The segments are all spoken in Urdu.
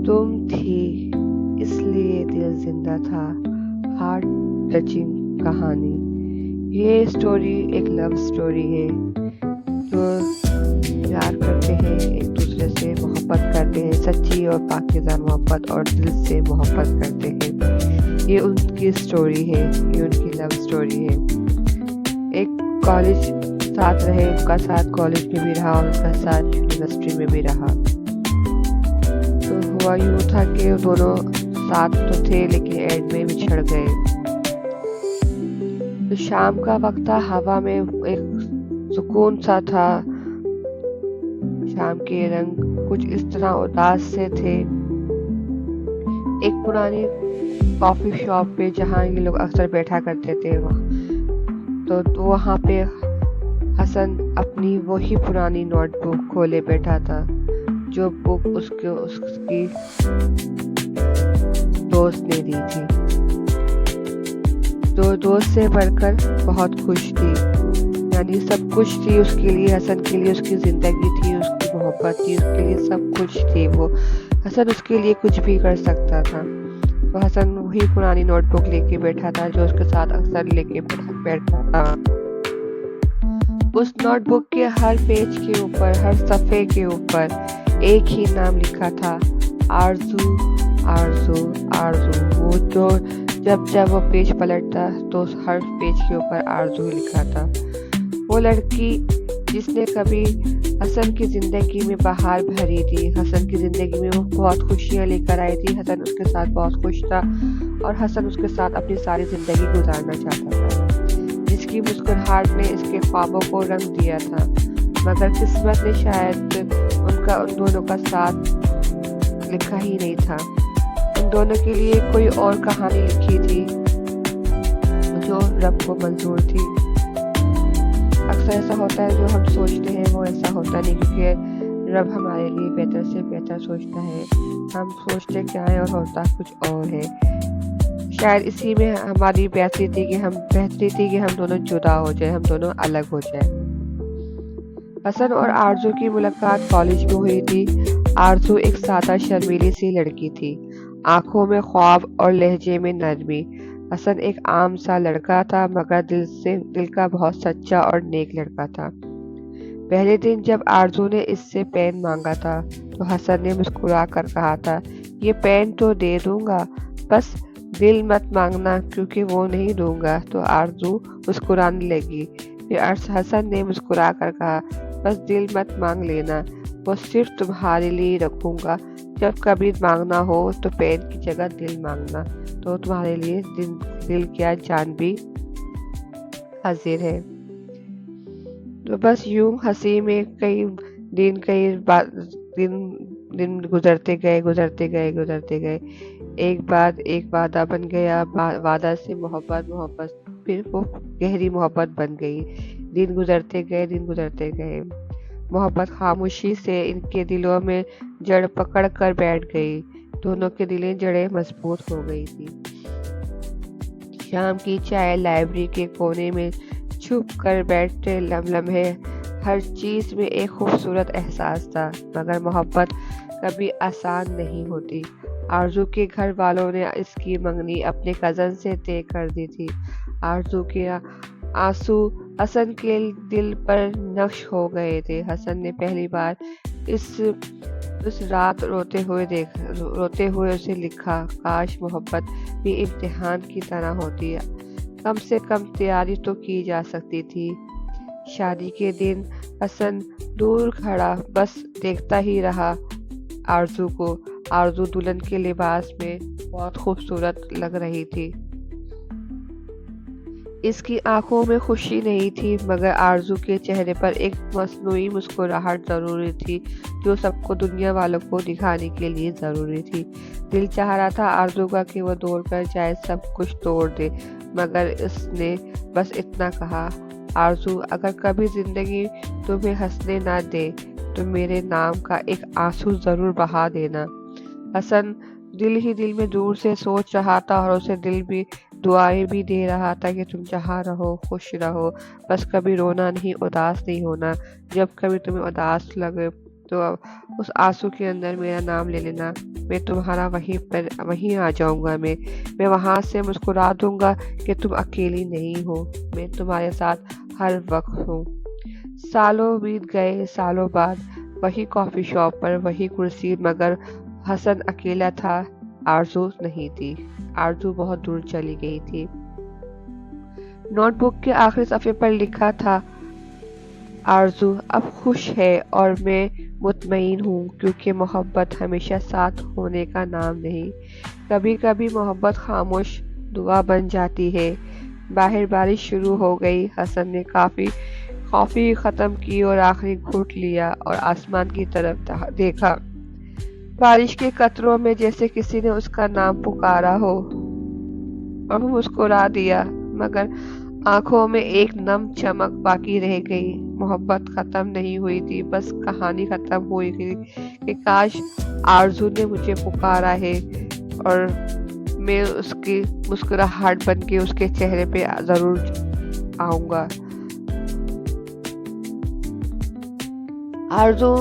تم تھی اس لیے دل زندہ تھا، ہارٹ ٹچنگ کہانی۔ یہ سٹوری ایک لو سٹوری ہے، جو پیار کرتے ہیں، ایک دوسرے سے محبت کرتے ہیں، سچی اور پاکیزہ محبت اور دل سے محبت کرتے ہیں۔ یہ ان کی سٹوری ہے، یہ ان کی لو سٹوری ہے۔ ایک کالج ساتھ رہے، ان کا ساتھ کالج میں بھی رہا اور ان کا ساتھ یونیورسٹی میں بھی رہا۔ تو ہوا یوں تھا کہ دونوں ساتھ تو تھے لیکن اینڈ میں بچھڑ گئے۔ تو شام کا وقت تھا، ہوا میں ایک سکون سا تھا، شام کے رنگ کچھ اس طرح اداس سے تھے۔ ایک پرانی کافی شاپ پہ جہاں یہ لوگ اکثر بیٹھا کرتے تھے، تو وہاں پہ حسن اپنی وہی پرانی نوٹ بک کھولے بیٹھا تھا، جو بک اس کی دوست نے دی تھی، جو دوست سے بڑھ کر بہت خوش تھی، یعنی سب کچھ تھی اس کے لیے، حسن کے لیے، اس کی زندگی تھی، اس کی محبت تھی، اس کے لیے سب کچھ تھی وہ۔ حسن اس کے لیے کچھ بھی کر سکتا تھا۔ تو حسن وہی پرانی نوٹ بک لے کے بیٹھا تھا جو اس کے ساتھ اکثر لے کے بیٹھا تھا۔ اس نوٹ بک کے ہر پیج کے اوپر، ہر صفحے کے اوپر ایک ہی نام لکھا تھا، آرزو آرزو آرزو۔ وہ جو جب وہ پیج پلٹتا تو ہر پیج کے اوپر آرزو لکھا تھا۔ وہ لڑکی جس نے کبھی حسن کی زندگی میں بہار بھری تھی، حسن کی زندگی میں وہ بہت خوشیاں لے کر آئی تھی، حسن اس کے ساتھ بہت خوش تھا اور حسن اس کے ساتھ اپنی ساری زندگی گزارنا چاہتا تھا، جس کی مسکراہٹ نے اس کے خوابوں کو رنگ دیا تھا، مگر قسمت نے شاید ان دونوں کا ساتھ لکھا ہی نہیں تھا۔ ان دونوں کے لیے کوئی اور کہانی لکھی تھی جو رب کو منظور تھی۔ اکثر ایسا ہوتا ہے، جو ہم سوچتے ہیں وہ ایسا ہوتا نہیں، کیونکہ رب ہمارے لیے بہتر سے بہتر سوچتا ہے۔ ہم سوچتے کیا ہے اور ہوتا کچھ اور ہے۔ شاید اسی میں ہماری بہتری تھی کہ ہم دونوں جدا ہو جائیں، ہم دونوں الگ ہو جائیں۔ حسن اور آرزو کی ملاقات کالج میں ہوئی تھی۔ آرزو ایک سادہ شرمیلی سی لڑکی تھی، آنکھوں میں خواب اور لہجے میں نرمی۔ حسن ایک عام سا لڑکا تھا، مگر دل کا بہت سچا اور نیک لڑکا تھا۔ پہلے دن جب آرزو نے اس سے پین مانگا تھا تو حسن نے مسکرا کر کہا تھا، یہ پین تو دے دوں گا، بس دل مت مانگنا، کیونکہ وہ نہیں دوں گا۔ تو آرزو مسکرانے لگی۔ پھر حسن نے مسکرا کر کہا، بس دل مت مانگ لینا، وہ صرف تمہارے لیے رکھوں گا، جب کبھی مانگنا ہو تو پین کی جگہ دل مانگنا، تو تمہارے لیے دل کیا جان بھی حاضر ہے۔ تو بس یوں ہنسی میں کئی دن گزرتے گئے۔ ایک بعد ایک وعدہ بن گیا، وعدہ سے محبت پھر وہ گہری محبت بن گئی۔ دن گزرتے گئے، محبت خاموشی سے ان کے دلوں میں جڑ پکڑ کر بیٹھ گئی، دونوں کے دلیں جڑیں مضبوط ہو گئی تھی۔ شام کی چائے، لائبریری کے کونے میں چھپ کر بیٹھے لمحے، ہر چیز میں ایک خوبصورت احساس تھا، مگر محبت کبھی آسان نہیں ہوتی۔ آرزو کے گھر والوں نے اس کی منگنی اپنے کزن سے طے کر دی تھی۔ آرزو کے آنسو حسن کے دل پر نقش ہو گئے تھے۔ حسن نے پہلی بار اس رات روتے ہوئے اسے لکھا، کاش محبت بھی امتحان کی طرح ہوتی، کم سے کم تیاری تو کی جا سکتی تھی۔ شادی کے دن حسن دور کھڑا بس دیکھتا ہی رہا آرزو کو۔ آرزو دلہن کے لباس میں بہت خوبصورت لگ رہی تھی۔ اس کی آنکھوں میں خوشی نہیں تھی، مگر آرزو کے چہرے پر ایک مصنوعی مسکراہٹ ضروری تھی، جو سب کو دنیا والوں کو دکھانے کے لیے ضروری تھی۔ دل چاہ رہا تھا آرزو کا کہ وہ دوڑ کر جائے، سب کچھ توڑ دے، مگر اس نے بس اتنا کہا، آرزو اگر کبھی زندگی تمہیں ہنسنے نہ دے تو میرے نام کا ایک آنسو ضرور بہا دینا۔ حسن دل ہی دل میں دور سے سوچ رہا تھا اور اسے دل بھی دعائیں بھی دے رہا تھا کہ تم جہاں رہو خوش رہو، بس کبھی رونا نہیں، اداس نہیں ہونا، جب کبھی تمہیں اداس لگے تو اس آنسو کے اندر میرا نام لے لینا، میں تمہارا وہیں آ جاؤں گا، میں وہاں سے مسکرا دوں گا کہ تم اکیلی نہیں ہو، میں تمہارے ساتھ ہر وقت ہوں۔ سالوں بیت گئے، سالوں بعد وہی کافی شاپ پر وہی کرسی، مگر حسن اکیلا تھا، آرزو نہیں تھی۔ آرزو بہت دور چلی گئی تھی۔ نوٹ بک کے آخری صفحے پر لکھا تھا، آرزو اب خوش ہے اور میں مطمئن ہوں، کیونکہ محبت ہمیشہ ساتھ ہونے کا نام نہیں، کبھی کبھی محبت خاموش دعا بن جاتی ہے۔ باہر بارش شروع ہو گئی۔ حسن نے کافی ختم کی اور آخری گھونٹ لیا اور آسمان کی طرف دیکھا۔ بارش کے قطروں میں جیسے کسی نے اس کا نام پکارا ہو، اور وہ مسکرا دیا، مگر آنکھوں میں ایک نم چمک باقی رہ گئی۔ محبت ختم نہیں ہوئی تھی، بس کہانی ختم ہوئی تھی کہ کاش آرزو نے مجھے پکارا ہے اور میں اس کی مسکراہٹ بن کے اس کے چہرے پہ ضرور آؤں گا۔ آرزو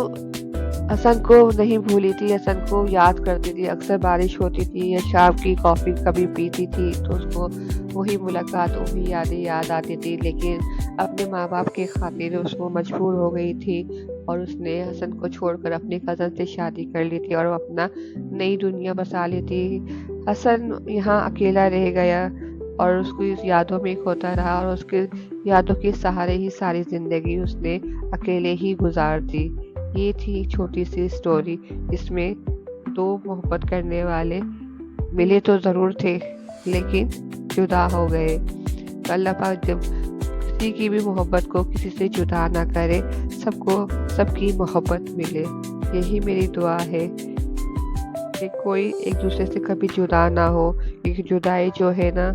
حسن کو نہیں بھولی تھی، حسن کو یاد کرتی تھی۔ اکثر بارش ہوتی تھی یا شام کی کافی کبھی پیتی تھی تو اس کو وہی ملاقات، وہی یادیں یاد آتی تھی، لیکن اپنے ماں باپ کی خاطر اس کو مجبور ہو گئی تھی اور اس نے حسن کو چھوڑ کر اپنی کزن سے شادی کر لی تھی اور وہ اپنا نئی دنیا بسا لی تھی۔ حسن یہاں اکیلا رہ گیا اور اس کو اس یادوں میں کھوتا رہا، اور اس کے یادوں کے سہارے ہی ساری زندگی اس نے اکیلے ہی گزار دی۔ یہ تھی چھوٹی سی سٹوری، جس میں دو محبت کرنے والے ملے تو ضرور تھے لیکن جدا ہو گئے۔ تو اللہ پاک جب کسی کی بھی محبت کو کسی سے جدا نہ کرے، سب کی محبت ملے، یہی میری دعا ہے کہ کوئی ایک دوسرے سے کبھی جدا نہ ہو، کیونکہ جدائی جو ہے نا،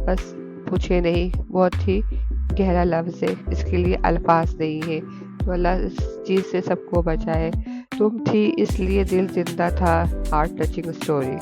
بس پوچھے نہیں، بہت ہی گہرا لفظ ہے، اس کے لیے الفاظ نہیں ہے۔ تو اللہ اس چیز سے سب کو بچائے۔ تم تھی اس لیے دل زندہ تھا، ہارٹ ٹچنگ سٹوری۔